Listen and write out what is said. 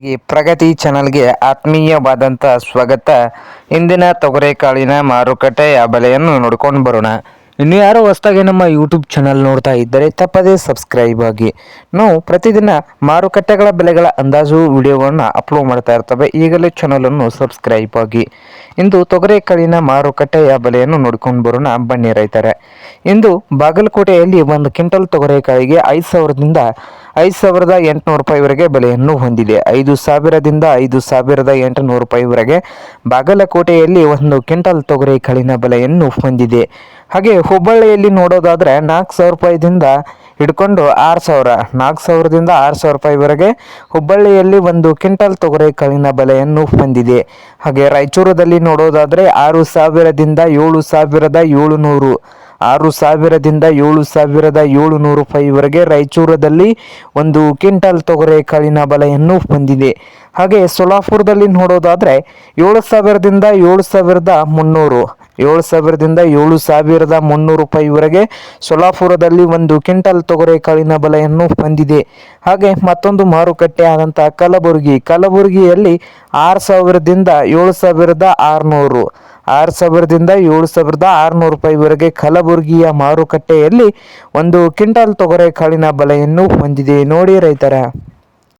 ಈ ಪ್ರಗತಿ ಚಾನಲ್ಗೆ ಆತ್ಮೀಯವಾದಂಥ ಸ್ವಾಗತ. ಇಂದಿನ ತೊಗರೆಕಾಳಿನ ಮಾರುಕಟ್ಟೆಯ ಬೆಲೆಯನ್ನು ನೋಡ್ಕೊಂಡು ಬರೋಣ. ಇನ್ನು ಯಾರು ಹೊಸದಾಗಿ ನಮ್ಮ ಯೂಟ್ಯೂಬ್ ಚಾನಲ್ ನೋಡ್ತಾ ಇದ್ದರೆ ತಪ್ಪದೇ ಸಬ್ಸ್ಕ್ರೈಬ್ ಆಗಿ. ನಾವು ಪ್ರತಿದಿನ ಮಾರುಕಟ್ಟೆಗಳ ಬೆಲೆಗಳ ಅಂದಾಜು ವಿಡಿಯೋಗಳನ್ನು ಅಪ್ಲೋಡ್ ಮಾಡ್ತಾ ಇರ್ತವೆ. ಈಗಲೇ ಚಾನಲನ್ನು ಸಬ್ಸ್ಕ್ರೈಬ್ ಆಗಿ. ಇಂದು ತೊಗರೆಕಾಳಿನ ಮಾರುಕಟ್ಟೆಯ ಬೆಲೆಯನ್ನು ನೋಡ್ಕೊಂಡು ಬರೋಣ ಬನ್ನಿ ರೈತರೆ. ಇಂದು ಬಾಗಲಕೋಟೆಯಲ್ಲಿ ಒಂದು ಕ್ವಿಂಟಲ್ ತೊಗರೆಕಾಯಿಗೆ 5,000ದಿಂದ 5,800 ರೂಪಾಯಿವರೆಗೆ ಬೆಲೆಯನ್ನು ಹೊಂದಿದೆ. 5,000ದಿಂದ 5,800 ರೂಪಾಯಿವರೆಗೆ ಬಾಗಲಕೋಟೆಯಲ್ಲಿ ಒಂದು ಕ್ವಿಂಟಲ್ ತೊಗರೆಕಾಳಿನ ಬೆಲೆಯನ್ನು ಹೊಂದಿದೆ. ಹಾಗೆ ಹುಬ್ಬಳ್ಳಿಯಲ್ಲಿ ನೋಡೋದಾದರೆ 4,000 ರೂಪಾಯಿದಿಂದ ಹಿಡ್ಕೊಂಡು 6,000, 4,000ದಿಂದ 6,000 ರೂಪಾಯಿವರೆಗೆ ಹುಬ್ಬಳ್ಳಿಯಲ್ಲಿ ಒಂದು ಕ್ವಿಂಟಲ್ ತೊಗರೆಕಾಳಿನ ಬೆಲೆಯನ್ನು ಹೊಂದಿದೆ. ಹಾಗೆ ರಾಯಚೂರದಲ್ಲಿ ನೋಡೋದಾದರೆ 6,000ದಿಂದ 7,700, 6,000ದಿಂದ 7,700 ರೂಪಾಯಿವರೆಗೆ ರಾಯಚೂರದಲ್ಲಿ ಒಂದು ಕ್ವಿಂಟಲ್ ತೊಗರೆಕಾಳಿನ ಬೆಲೆಯನ್ನು ಹೊಂದಿದೆ. ಹಾಗೆ ಸೊಲ್ಲಾಪುರದಲ್ಲಿ ನೋಡೋದಾದರೆ 7,000ದಿಂದ 7,300, 7,000ದಿಂದ 7,300 ರೂಪಾಯಿವರೆಗೆ ಸೊಲ್ಲಾಪುರದಲ್ಲಿ ಒಂದು ಕ್ವಿಂಟಲ್ ತೊಗರೆಕಾಳಿನ ಬೆಲೆಯನ್ನು ಹೊಂದಿದೆ. ಹಾಗೆ ಮತ್ತೊಂದು ಮಾರುಕಟ್ಟೆ ಆದಂಥ ಕಲಬುರಗಿಯಲ್ಲಿ 6,000ದಿಂದ 7,600, 6,000ದಿಂದ 7,600 ರೂಪಾಯಿವರೆಗೆ ಕಲಬುರಗಿಯ ಮಾರುಕಟ್ಟೆಯಲ್ಲಿ ಒಂದು ಕ್ವಿಂಟಲ್ ತೊಗರೆಕಾಳಿನ ಬೆಲೆಯನ್ನು ಹೊಂದಿದೆ. ನೋಡಿ ರೈತರ.